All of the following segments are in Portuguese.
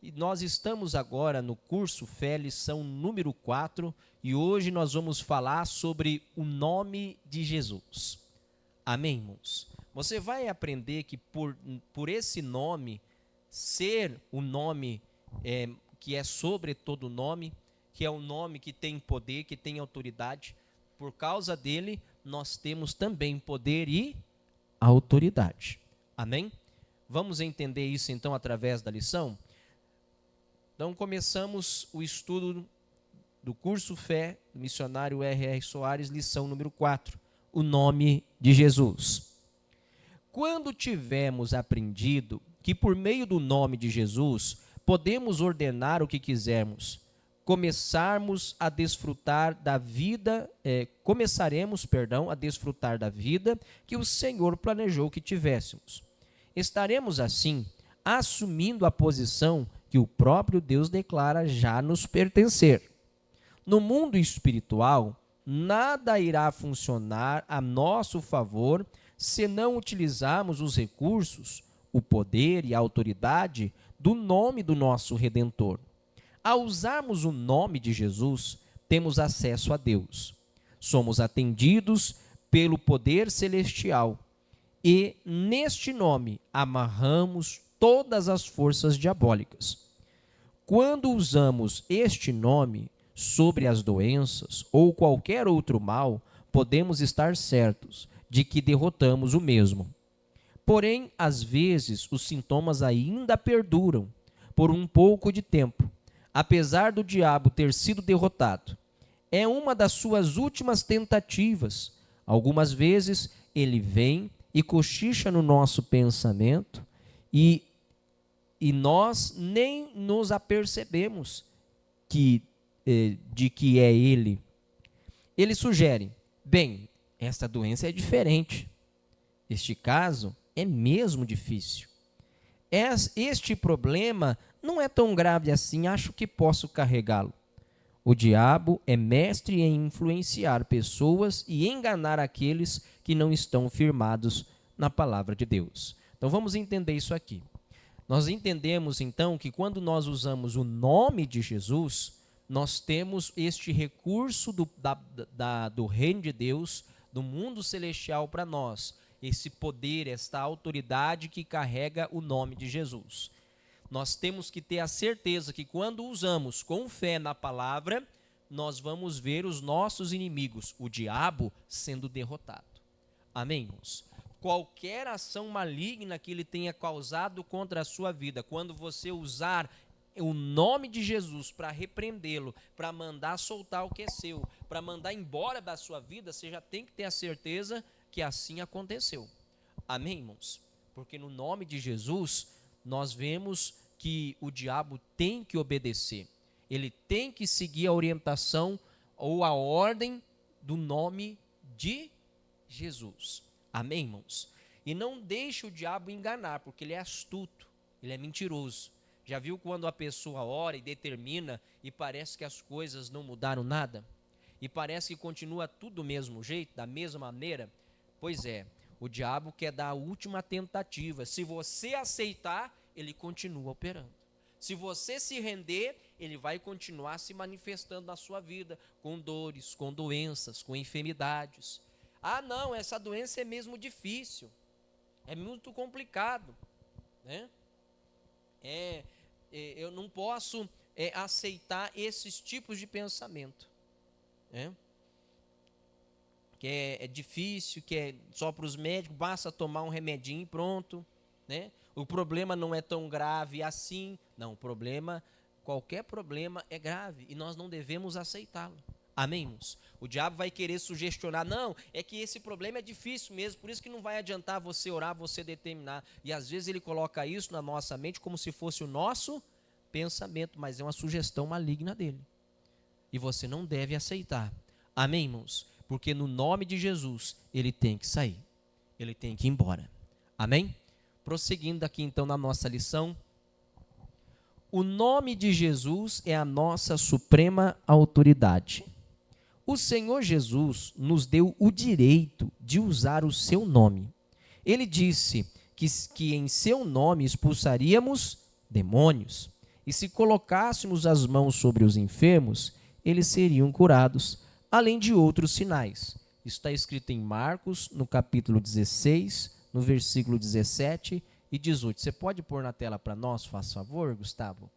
E nós estamos agora no curso Fé, lição número 4, e hoje nós vamos falar sobre o nome de Jesus. Amém, irmãos? Você vai aprender que por esse nome ser o nome que é sobre todo nome, que é um nome que tem poder, que tem autoridade. Por causa dele, nós temos também poder e autoridade. Amém? Vamos entender isso então através da lição? Então começamos o estudo do curso Fé, do missionário R.R. Soares, lição número 4, o nome de Jesus. Quando tivermos aprendido que por meio do nome de Jesus podemos ordenar o que quisermos, começaremos a desfrutar da vida que o Senhor planejou que tivéssemos. Estaremos assim assumindo a posição que o próprio Deus declara já nos pertencer. No mundo espiritual, nada irá funcionar a nosso favor se não utilizarmos os recursos, o poder e a autoridade do nome do nosso Redentor. Ao usarmos o nome de Jesus, temos acesso a Deus. Somos atendidos pelo poder celestial e, neste nome, amarramos todas as forças diabólicas. Quando usamos este nome sobre as doenças ou qualquer outro mal, podemos estar certos de que derrotamos o mesmo. Porém, às vezes, os sintomas ainda perduram por um pouco de tempo, apesar do diabo ter sido derrotado. É uma das suas últimas tentativas. Algumas vezes, ele vem e cochicha no nosso pensamento e nós nem nos apercebemos de que é ele. Ele sugere, bem, esta doença é diferente. Este caso é mesmo difícil. Este problema não é tão grave assim, acho que posso carregá-lo. O diabo é mestre em influenciar pessoas e enganar aqueles que não estão firmados na palavra de Deus. Então vamos entender isso aqui. Nós entendemos então que quando nós usamos o nome de Jesus, nós temos este recurso do reino de Deus, do mundo celestial para nós, esse poder, esta autoridade que carrega o nome de Jesus. Nós temos que ter a certeza que quando usamos com fé na palavra, nós vamos ver os nossos inimigos, o diabo, sendo derrotado. Amém, irmãos? Qualquer ação maligna que ele tenha causado contra a sua vida, quando você usar o nome de Jesus para repreendê-lo, para mandar soltar o que é seu, para mandar embora da sua vida, você já tem que ter a certeza que assim aconteceu. Amém, irmãos? Porque no nome de Jesus, nós vemos que o diabo tem que obedecer. Ele tem que seguir a orientação ou a ordem do nome de Jesus. Amém, irmãos? E não deixe o diabo enganar, porque ele é astuto, ele é mentiroso. Já viu quando a pessoa ora e determina e parece que as coisas não mudaram nada? E parece que continua tudo do mesmo jeito, da mesma maneira? Pois é, o diabo quer dar a última tentativa. Se você aceitar, ele continua operando. Se você se render, ele vai continuar se manifestando na sua vida, com dores, com doenças, com enfermidades. Ah, não, essa doença é mesmo difícil, é muito complicado, né? Eu não posso aceitar esses tipos de pensamento, né? Que é difícil, que é só para os médicos, basta tomar um remedinho e pronto, né? O problema não é tão grave assim. Não, qualquer problema é grave e nós não devemos aceitá-lo. Amém, irmãos? O diabo vai querer sugestionar, não, é que esse problema é difícil mesmo, por isso que não vai adiantar você orar, você determinar. E às vezes ele coloca isso na nossa mente como se fosse o nosso pensamento, mas é uma sugestão maligna dele. E você não deve aceitar. Amém, irmãos? Porque no nome de Jesus, ele tem que sair. Ele tem que ir embora. Amém? Prosseguindo aqui então na nossa lição. O nome de Jesus é a nossa suprema autoridade. O Senhor Jesus nos deu o direito de usar o seu nome. Ele disse que em seu nome expulsaríamos demônios E se colocássemos as mãos sobre os enfermos, eles seriam curados, além de outros sinais. Isso está escrito em Marcos, no capítulo 16, no versículo 17 e 18. Você pode pôr na tela para nós, faz favor, Gustavo?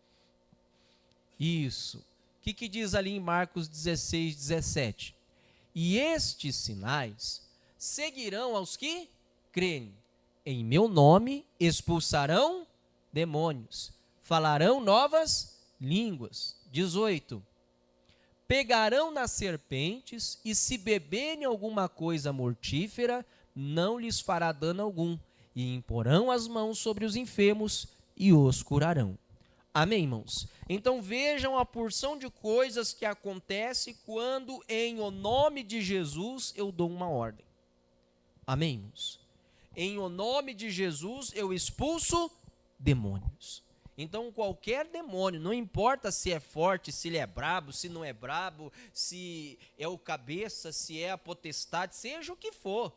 Isso. O que diz ali em Marcos 16, 17? E estes sinais seguirão aos que crerem. Em meu nome expulsarão demônios, falarão novas línguas. 18. Pegarão nas serpentes, e se beberem alguma coisa mortífera, não lhes fará dano algum, e imporão as mãos sobre os enfermos e os curarão. Amém, irmãos? Então vejam a porção de coisas que acontece quando em o nome de Jesus eu dou uma ordem. Amém, irmãos? Em o nome de Jesus eu expulso demônios. Então qualquer demônio, não importa se é forte, se ele é brabo, se não é brabo, se é o cabeça, se é a potestade, seja o que for.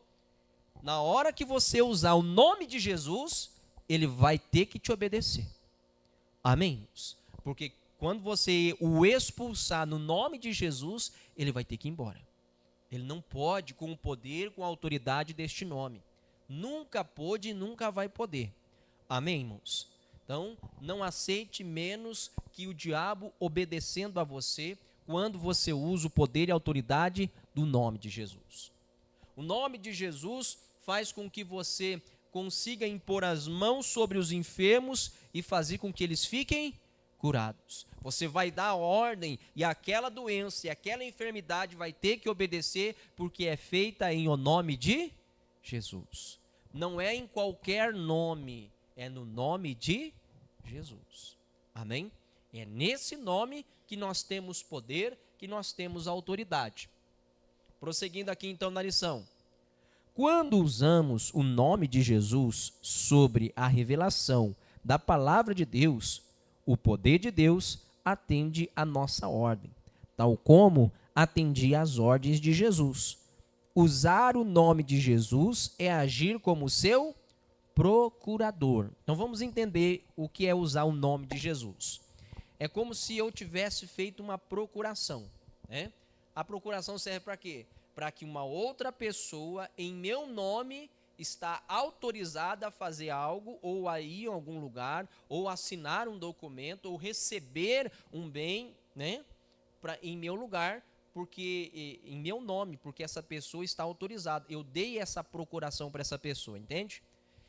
Na hora que você usar o nome de Jesus, ele vai ter que te obedecer. Amém, irmãos? Porque quando você o expulsar no nome de Jesus, ele vai ter que ir embora. Ele não pode com o poder, com a autoridade deste nome. Nunca pôde e nunca vai poder. Amém, irmãos? Então, não aceite menos que o diabo obedecendo a você quando você usa o poder e a autoridade do nome de Jesus. O nome de Jesus faz com que você consiga impor as mãos sobre os enfermos e fazer com que eles fiquem curados. Você vai dar a ordem e aquela doença e aquela enfermidade vai ter que obedecer, porque é feita em o nome de Jesus. Não é em qualquer nome, é no nome de Jesus. Amém? É nesse nome que nós temos poder, que nós temos autoridade. Prosseguindo aqui então na lição. Quando usamos o nome de Jesus sobre a revelação da palavra de Deus, o poder de Deus atende à nossa ordem, tal como atendia às ordens de Jesus. Usar o nome de Jesus é agir como seu procurador. Então vamos entender o que é usar o nome de Jesus. É como se eu tivesse feito uma procuração, né? A procuração serve para quê? Para que uma outra pessoa, em meu nome, está autorizada a fazer algo, ou a ir a algum lugar, ou assinar um documento, ou receber um bem, né, em meu lugar, porque em meu nome, porque essa pessoa está autorizada. Eu dei essa procuração para essa pessoa, entende?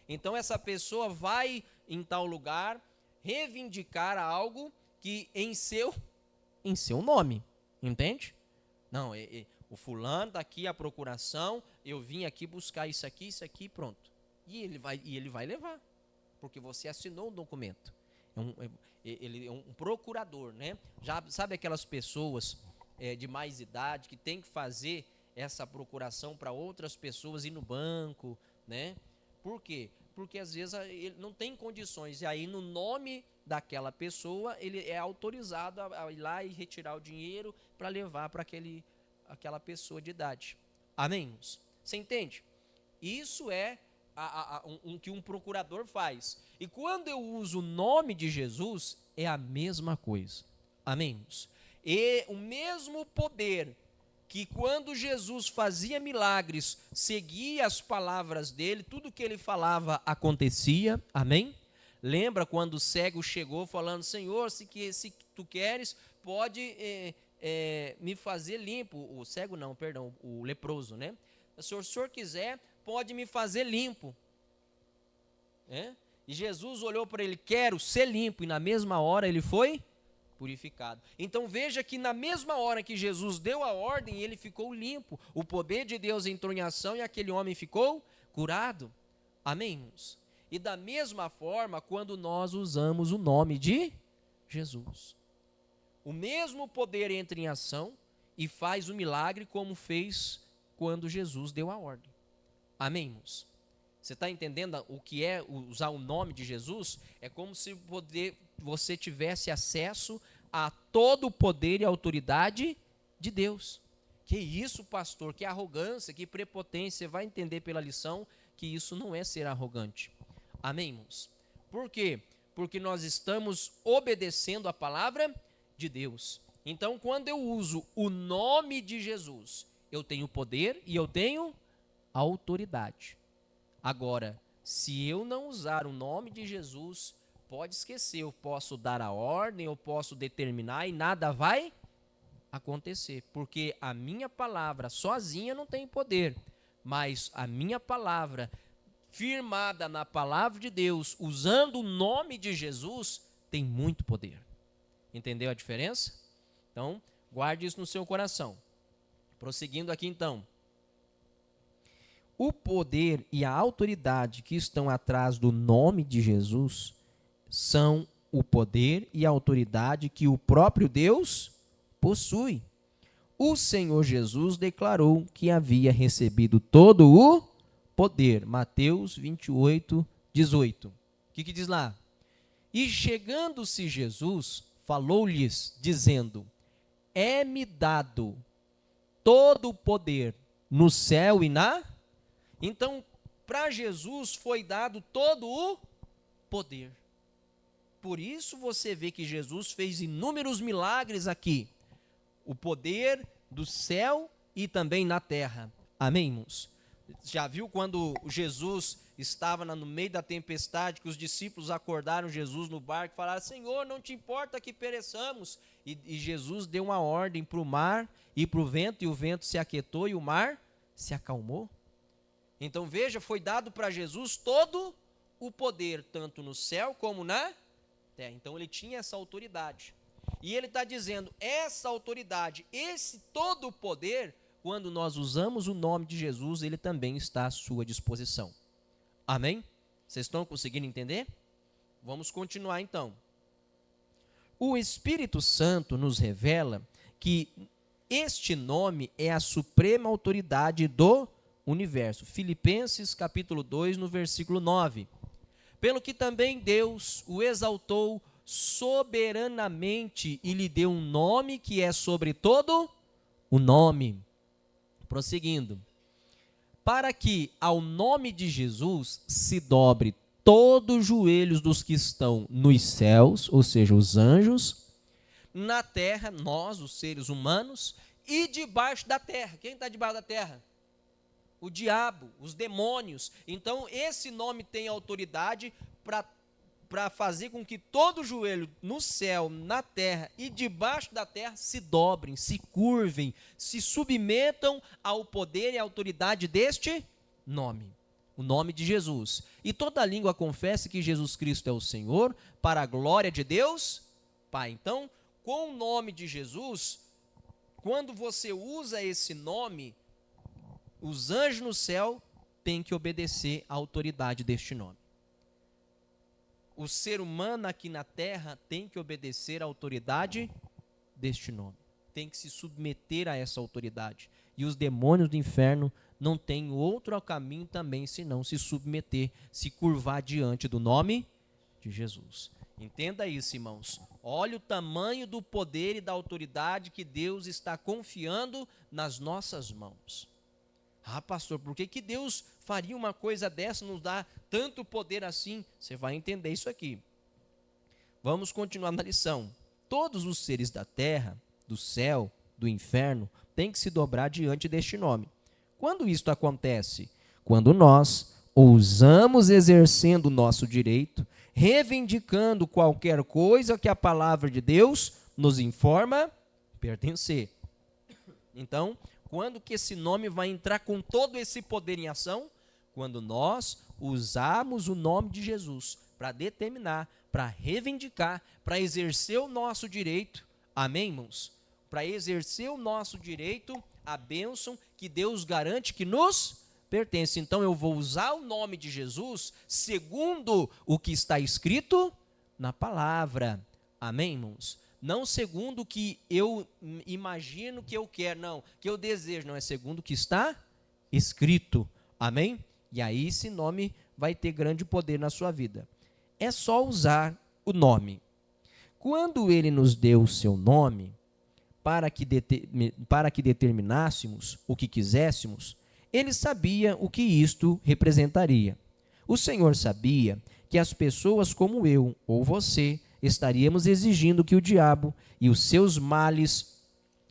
Então essa pessoa vai em tal lugar reivindicar algo que em seu nome, entende? Não, o fulano está aqui a procuração, eu vim aqui buscar isso aqui, pronto. E ele vai levar, porque você assinou um documento. Ele é um procurador, né? Já sabe aquelas pessoas de mais idade que tem que fazer essa procuração para outras pessoas ir no banco, né? Por quê? Porque às vezes ele não tem condições, e aí no nome daquela pessoa ele é autorizado a ir lá e retirar o dinheiro para levar para aquela pessoa de idade. Amém? Você entende? Isso é o que um procurador faz. E quando eu uso o nome de Jesus, é a mesma coisa. Amém? E o mesmo poder que quando Jesus fazia milagres, seguia as palavras dele, tudo que ele falava acontecia. Amém? Lembra quando o cego chegou falando: Senhor, se tu queres, pode me fazer limpo. O cego não, perdão, o leproso, né? Se o senhor quiser, pode me fazer limpo. E Jesus olhou para ele: quero ser limpo. E na mesma hora ele foi purificado. Então veja que na mesma hora que Jesus deu a ordem, ele ficou limpo. O poder de Deus entrou em ação e aquele homem ficou curado. Amém, irmãos? E da mesma forma, quando nós usamos o nome de Jesus, o mesmo poder entra em ação e faz o milagre como fez quando Jesus deu a ordem. Amém, irmãos? Você está entendendo o que é usar o nome de Jesus? É como se você tivesse acesso a todo o poder e autoridade de Deus. Que isso, pastor? Que arrogância, que prepotência. Você vai entender pela lição que isso não é ser arrogante. Amém, irmãos? Por quê? porque nós estamos obedecendo a palavra de Deus. Então, quando eu uso o nome de Jesus, eu tenho poder e eu tenho autoridade. Agora, se eu não usar o nome de Jesus, pode esquecer, eu posso dar a ordem, eu posso determinar e nada vai acontecer, porque a minha palavra sozinha não tem poder, mas a minha palavra firmada na palavra de Deus, usando o nome de Jesus, tem muito poder. Entendeu a diferença? Então, guarde isso no seu coração. Prosseguindo aqui então. O poder e a autoridade que estão atrás do nome de Jesus são o poder e a autoridade que o próprio Deus possui. O Senhor Jesus declarou que havia recebido todo o poder. Mateus 28, 18. O que diz lá? E chegando-se Jesus, falou-lhes, dizendo: é-me dado todo o poder no céu e na... Então, para Jesus foi dado todo o poder. Por isso você vê que Jesus fez inúmeros milagres aqui. O poder do céu e também na terra. Amém, irmãos? Já viu quando Jesus estava no meio da tempestade, que os discípulos acordaram Jesus no barco e falaram: Senhor, não te importa que pereçamos? E Jesus deu uma ordem para o mar e para o vento, e o vento se aquietou e o mar se acalmou. Então veja, foi dado para Jesus todo o poder, tanto no céu como na terra. Então ele tinha essa autoridade. E ele está dizendo, essa autoridade, esse todo o poder, quando nós usamos o nome de Jesus, ele também está à sua disposição. Amém? Vocês estão conseguindo entender? Vamos continuar então. O Espírito Santo nos revela que este nome é a suprema autoridade do universo. Filipenses capítulo 2, no versículo 9. Pelo que também Deus o exaltou soberanamente e lhe deu um nome que é sobre todo o nome. Prosseguindo. Para que ao nome de Jesus se dobre todos os joelhos dos que estão nos céus, ou seja, os anjos, na terra, nós, os seres humanos, e debaixo da terra. Quem está debaixo da terra? O diabo, os demônios. Então, esse nome tem autoridade para fazer com que todo joelho no céu, na terra e debaixo da terra se dobrem, se curvem, se submetam ao poder e à autoridade deste nome, o nome de Jesus. E toda língua confesse que Jesus Cristo é o Senhor, para a glória de Deus Pai. Então, com o nome de Jesus, quando você usa esse nome, os anjos no céu têm que obedecer à autoridade deste nome. O ser humano aqui na terra tem que obedecer à autoridade deste nome. Tem que se submeter a essa autoridade. E os demônios do inferno não têm outro caminho também senão se submeter, se curvar diante do nome de Jesus. Entenda isso, irmãos. Olha o tamanho do poder e da autoridade que Deus está confiando nas nossas mãos. Ah, pastor, por que Deus faria uma coisa dessa, nos dá tanto poder assim? Você vai entender isso aqui. Vamos continuar na lição. Todos os seres da terra, do céu, do inferno, têm que se dobrar diante deste nome. Quando isto acontece? Quando nós ousamos exercendo o nosso direito, reivindicando qualquer coisa que a palavra de Deus nos informa pertencer. Então, quando que esse nome vai entrar com todo esse poder em ação? Quando nós usarmos o nome de Jesus para determinar, para reivindicar, para exercer o nosso direito. Amém, irmãos? Para exercer o nosso direito, a bênção que Deus garante que nos pertence. Então eu vou usar o nome de Jesus segundo o que está escrito na palavra. Amém, irmãos? Não segundo o que eu imagino que eu quero, não, que eu desejo, não, é segundo o que está escrito, amém? E aí esse nome vai ter grande poder na sua vida. É só usar o nome. Quando ele nos deu o seu nome, para que determinássemos o que quiséssemos, ele sabia o que isto representaria. O Senhor sabia que as pessoas como eu ou você estaríamos exigindo que o diabo e os seus males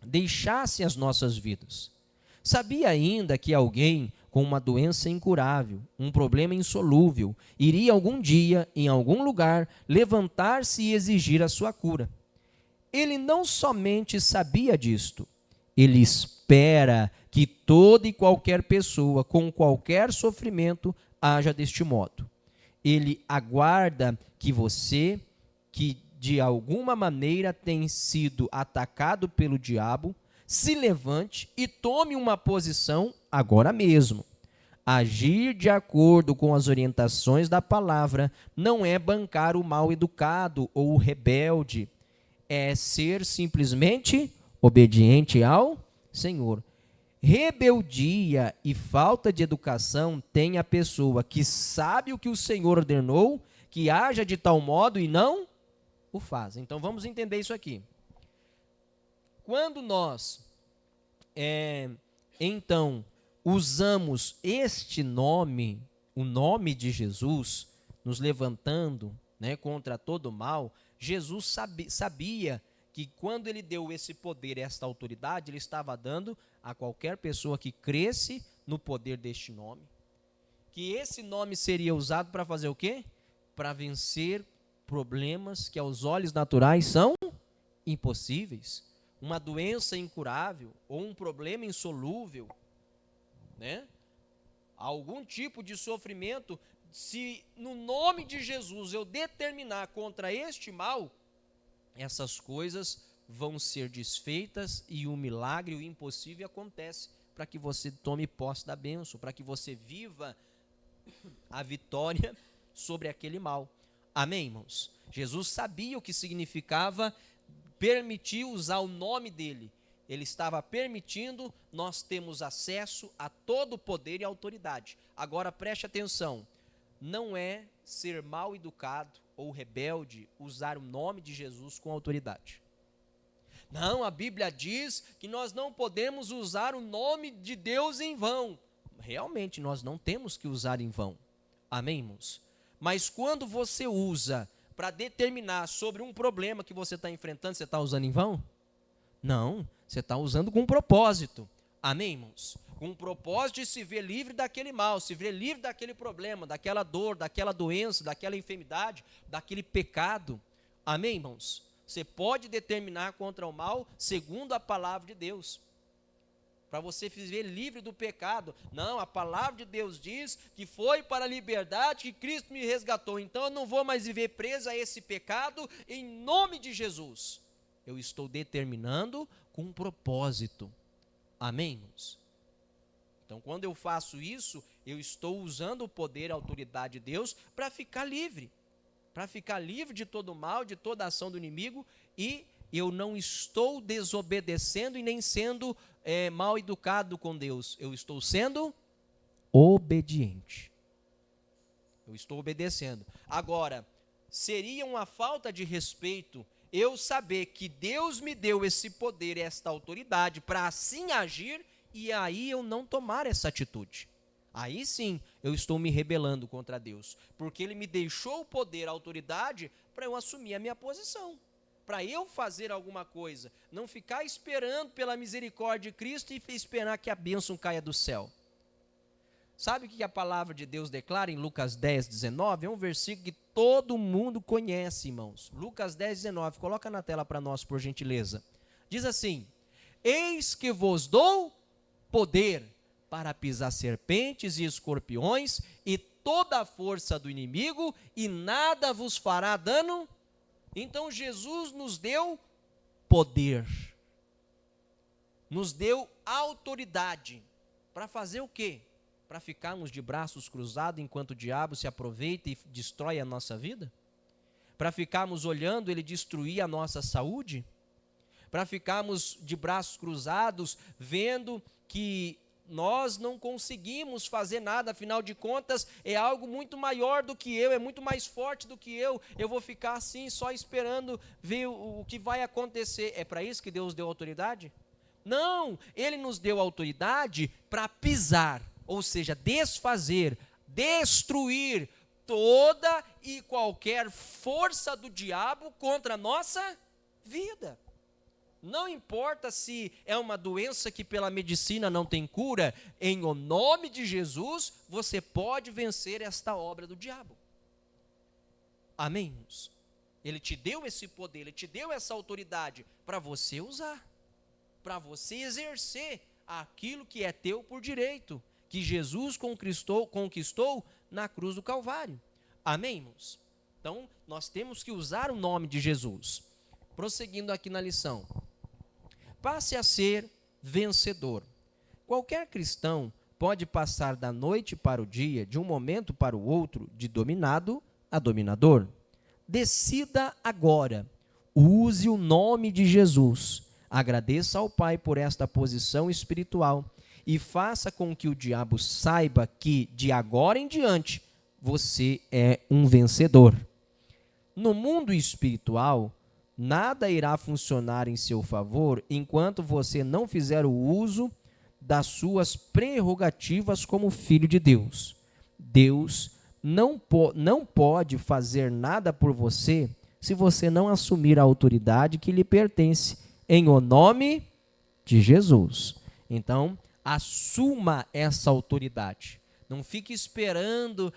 deixassem as nossas vidas. Sabia ainda que alguém com uma doença incurável, um problema insolúvel, iria algum dia, em algum lugar, levantar-se e exigir a sua cura. Ele não somente sabia disto, ele espera que toda e qualquer pessoa com qualquer sofrimento haja deste modo. Ele aguarda que você, que de alguma maneira tem sido atacado pelo diabo, se levante e tome uma posição agora mesmo. Agir de acordo com as orientações da palavra não é bancar o mal educado ou o rebelde, é ser simplesmente obediente ao Senhor. Rebeldia e falta de educação tem a pessoa que sabe o que o Senhor ordenou, que haja de tal modo e não o faz. Então vamos entender isso aqui. Quando nós, então, usamos este nome, o nome de Jesus, nos levantando, contra todo o mal, Jesus sabia que quando ele deu esse poder, esta autoridade, ele estava dando a qualquer pessoa que cresce no poder deste nome. Que esse nome seria usado para fazer o quê? Para vencer problemas que aos olhos naturais são impossíveis. Uma doença incurável ou um problema insolúvel, algum tipo de sofrimento, se no nome de Jesus eu determinar contra este mal, essas coisas vão ser desfeitas e o milagre, o impossível acontece para que você tome posse da bênção, para que você viva a vitória sobre aquele mal. Amém, irmãos? Jesus sabia o que significava permitir usar o nome dele. Ele estava permitindo, nós temos acesso a todo o poder e autoridade. Agora preste atenção, não é ser mal educado ou rebelde usar o nome de Jesus com autoridade. Não, a Bíblia diz que nós não podemos usar o nome de Deus em vão. Realmente, nós não temos que usar em vão. Amém, irmãos? Mas quando você usa para determinar sobre um problema que você está enfrentando, você está usando em vão? Não, você está usando com propósito. Amém, irmãos? Com o propósito de se ver livre daquele mal, se ver livre daquele problema, daquela dor, daquela doença, daquela enfermidade, daquele pecado. Amém, irmãos? Você pode determinar contra o mal segundo a palavra de Deus. Para você viver livre do pecado. Não, a palavra de Deus diz que foi para a liberdade que Cristo me resgatou. Então eu não vou mais viver preso a esse pecado em nome de Jesus. Eu estou determinando com um propósito. Amém, irmãos? Então, quando eu faço isso, eu estou usando o poder e a autoridade de Deus para ficar livre. Para ficar livre de todo o mal, de toda a ação do inimigo, e eu não estou desobedecendo e nem sendo mal educado com Deus. Eu estou sendo obediente. Eu estou obedecendo. Agora, seria uma falta de respeito eu saber que Deus me deu esse poder, esta autoridade para assim agir e aí eu não tomar essa atitude. Aí sim eu estou me rebelando contra Deus, porque Ele me deixou o poder, a autoridade para eu assumir a minha posição, para eu fazer alguma coisa, não ficar esperando pela misericórdia de Cristo e esperar que a bênção caia do céu. Sabe o que a palavra de Deus declara em Lucas 10, 19? É um versículo que todo mundo conhece, irmãos. Lucas 10, 19, coloca na tela para nós, por gentileza. Diz assim: eis que vos dou poder para pisar serpentes e escorpiões e toda a força do inimigo, e nada vos fará dano. Então Jesus nos deu poder, nos deu autoridade, para fazer o quê? Para ficarmos de braços cruzados enquanto o diabo se aproveita e destrói a nossa vida? Para ficarmos olhando ele destruir a nossa saúde? Para ficarmos de braços cruzados vendo que nós não conseguimos fazer nada, afinal de contas é algo muito maior do que eu, é muito mais forte do que eu vou ficar assim só esperando ver o que vai acontecer? É para isso que Deus deu autoridade? Não, Ele nos deu autoridade para pisar, ou seja, desfazer, destruir toda e qualquer força do diabo contra a nossa vida. Não importa se é uma doença que pela medicina não tem cura, em o nome de Jesus, você pode vencer esta obra do diabo. Amém, irmãos? Ele te deu esse poder, ele te deu essa autoridade para você usar, para você exercer aquilo que é teu por direito, que Jesus conquistou na cruz do Calvário. Amém, irmãos? Então, nós temos que usar o nome de Jesus. Prosseguindo aqui na lição. Passe a ser vencedor. Qualquer cristão pode passar da noite para o dia, de um momento para o outro, de dominado a dominador. Decida agora. Use o nome de Jesus. Agradeça ao Pai por esta posição espiritual e faça com que o diabo saiba que, de agora em diante, você é um vencedor. No mundo espiritual, nada irá funcionar em seu favor enquanto você não fizer o uso das suas prerrogativas como filho de Deus. Deus não pode fazer nada por você se você não assumir a autoridade que lhe pertence em o nome de Jesus. Então, assuma essa autoridade. Não fique esperando,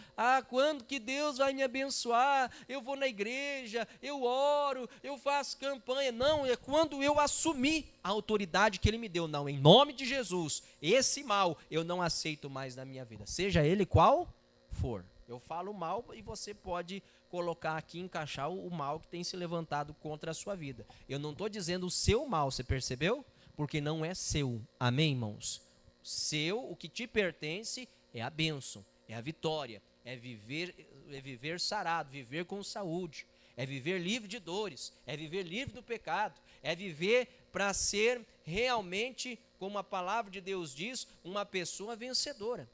quando que Deus vai me abençoar? Eu vou na igreja, eu oro, eu faço campanha. Não, é quando eu assumir a autoridade que Ele me deu. Não, em nome de Jesus, esse mal eu não aceito mais na minha vida, seja ele qual for. Eu falo mal e você pode colocar aqui, encaixar o mal que tem se levantado contra a sua vida. Eu não estou dizendo o seu mal, você percebeu? Porque não é seu. Amém, irmãos? Seu, o que te pertence é a bênção, é a vitória, é viver sarado, viver com saúde, é viver livre de dores, é viver livre do pecado, é viver para ser realmente, como a palavra de Deus diz, uma pessoa vencedora.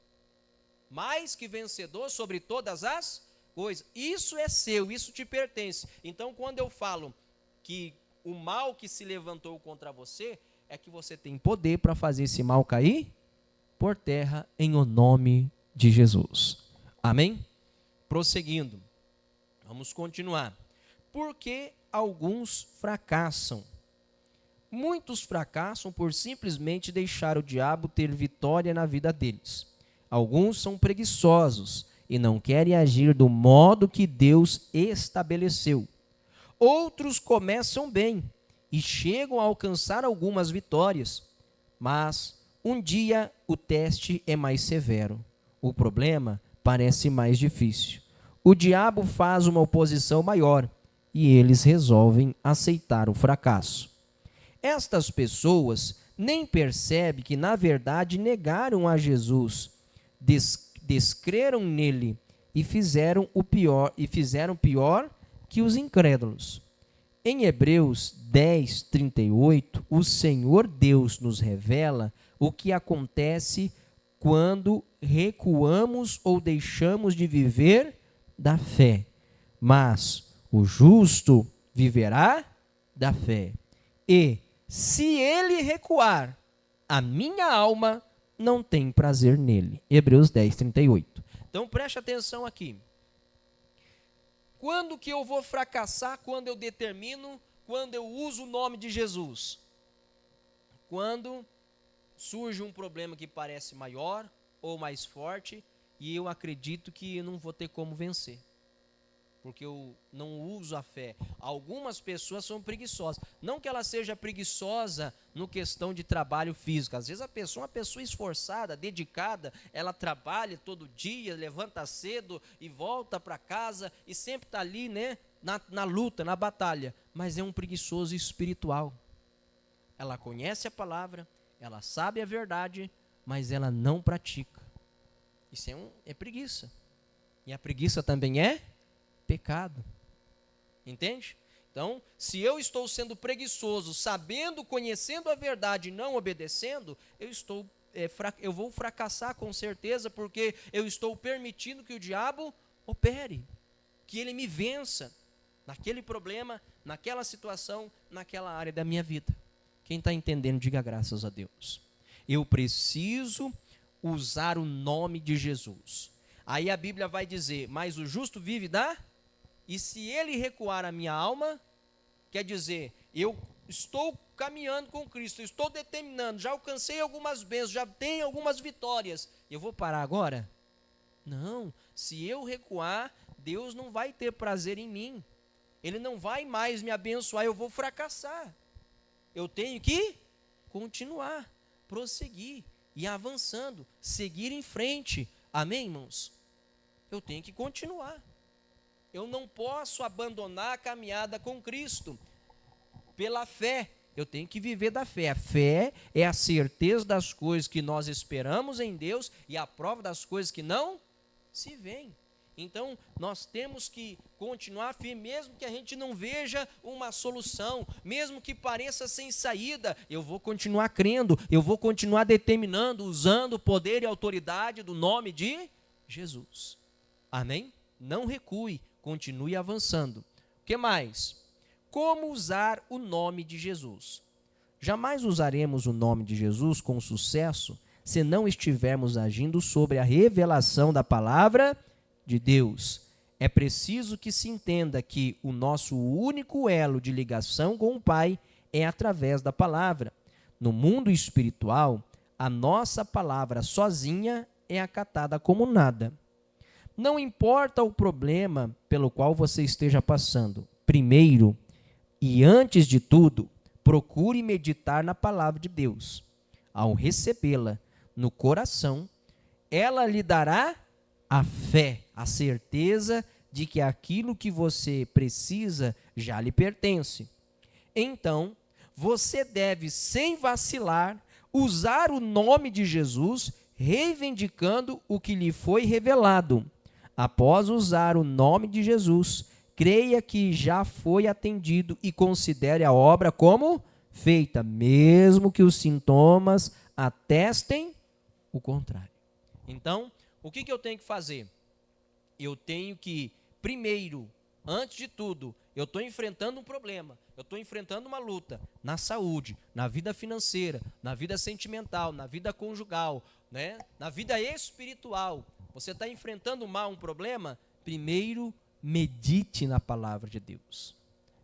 Mais que vencedor sobre todas as coisas. Isso é seu, isso te pertence. Então, quando eu falo que o mal que se levantou contra você, é que você tem poder para fazer esse mal cair por terra em o nome de Jesus. Amém? Prosseguindo, vamos continuar. Porque alguns fracassam. Muitos fracassam por simplesmente deixar o diabo ter vitória na vida deles. Alguns são preguiçosos e não querem agir do modo que Deus estabeleceu. Outros começam bem e chegam a alcançar algumas vitórias, mas um dia o teste é mais severo. O problema parece mais difícil. O diabo faz uma oposição maior e eles resolvem aceitar o fracasso. Estas pessoas nem percebem que, na verdade, negaram a Jesus, descreram nele e fizeram pior que os incrédulos. Em Hebreus 10, 38, o Senhor Deus nos revela o que acontece quando recuamos ou deixamos de viver da fé. Mas o justo viverá da fé. E, se ele recuar, a minha alma não tem prazer nele. Hebreus 10, 38. Então preste atenção aqui. Quando que eu vou fracassar? Quando eu determino, quando eu uso o nome de Jesus? Quando surge um problema que parece maior ou mais forte e eu acredito que eu não vou ter como vencer, porque eu não uso a fé. Algumas pessoas são preguiçosas. Não que ela seja preguiçosa no questão de trabalho físico. Às vezes a pessoa é uma pessoa esforçada, dedicada, ela trabalha todo dia, levanta cedo e volta para casa e sempre está ali, né, na luta, na batalha. Mas é um preguiçoso espiritual. Ela conhece a palavra, ela sabe a verdade, mas ela não pratica. Isso é preguiça. E a preguiça também é pecado. Entende? Então, se eu estou sendo preguiçoso, sabendo, conhecendo a verdade e não obedecendo, eu vou fracassar com certeza, porque eu estou permitindo que o diabo opere, que ele me vença naquele problema, naquela situação, naquela área da minha vida. Quem está entendendo, diga graças a Deus. Eu preciso usar o nome de Jesus. Aí a Bíblia vai dizer, mas o justo vive da... E se ele recuar a minha alma, quer dizer, eu estou caminhando com Cristo, estou determinando, já alcancei algumas bênçãos, já tenho algumas vitórias, eu vou parar agora? Não, se eu recuar, Deus não vai ter prazer em mim, Ele não vai mais me abençoar, eu vou fracassar. Eu tenho que continuar, prosseguir, ir avançando, seguir em frente. Amém, irmãos? Eu tenho que continuar. Eu não posso abandonar a caminhada com Cristo. Pela fé, eu tenho que viver da fé. A fé é a certeza das coisas que nós esperamos em Deus e a prova das coisas que não se veem. Então, nós temos que continuar firme, mesmo que a gente não veja uma solução, mesmo que pareça sem saída, eu vou continuar crendo, eu vou continuar determinando, usando o poder e autoridade do nome de Jesus. Amém? Não recue, continue avançando. O que mais? Como usar o nome de Jesus? Jamais usaremos o nome de Jesus com sucesso se não estivermos agindo sobre a revelação da palavra de Deus. É preciso que se entenda que o nosso único elo de ligação com o Pai é através da palavra. No mundo espiritual, a nossa palavra sozinha é acatada como nada. Não importa o problema pelo qual você esteja passando. Primeiro, e antes de tudo, procure meditar na palavra de Deus. Ao recebê-la no coração, ela lhe dará a fé, a certeza de que aquilo que você precisa já lhe pertence. Então, você deve, sem vacilar, usar o nome de Jesus, reivindicando o que lhe foi revelado. Após usar o nome de Jesus, creia que já foi atendido e considere a obra como feita, mesmo que os sintomas atestem o contrário. Então, o que eu tenho que fazer? Eu tenho que, primeiro, antes de tudo, eu estou enfrentando um problema, eu estou enfrentando uma luta na saúde, na vida financeira, na vida sentimental, na vida conjugal, né? Na vida espiritual. Você está enfrentando um problema? Primeiro, medite na palavra de Deus,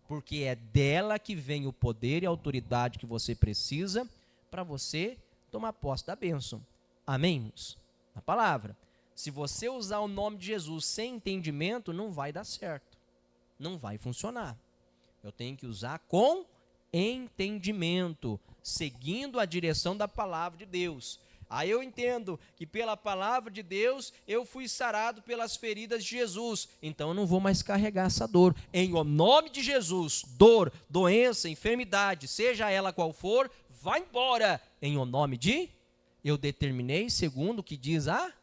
porque é dela que vem o poder e a autoridade que você precisa para você tomar posse da bênção. Amém, irmãos? Na palavra. Se você usar o nome de Jesus sem entendimento, não vai dar certo. Não vai funcionar. Eu tenho que usar com entendimento, seguindo a direção da palavra de Deus. Aí eu entendo que pela palavra de Deus eu fui sarado pelas feridas de Jesus. Então eu não vou mais carregar essa dor. Em o nome de Jesus, dor, doença, enfermidade, seja ela qual for, vai embora. Em o nome de... Eu determinei segundo o que diz a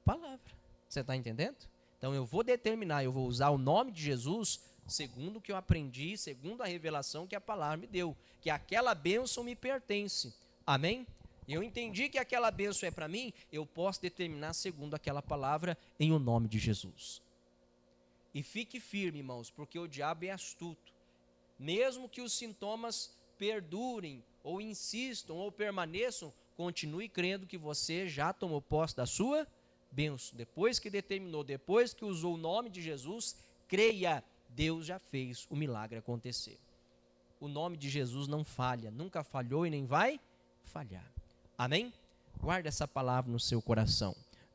palavra. Você está entendendo? Então eu vou determinar, eu vou usar o nome de Jesus segundo o que eu aprendi, segundo a revelação que a palavra me deu, que aquela bênção me pertence. Amém? Eu entendi que aquela bênção é para mim, eu posso determinar segundo aquela palavra em o nome de Jesus. E fique firme, irmãos, porque o diabo é astuto. Mesmo que os sintomas perdurem, ou insistam, ou permaneçam, continue crendo que você já tomou posse da sua bênção. Depois que determinou, depois que usou o nome de Jesus, creia, Deus já fez o milagre acontecer. O nome de Jesus não falha, nunca falhou e nem vai falhar. Amém? Guarde essa palavra no seu coração.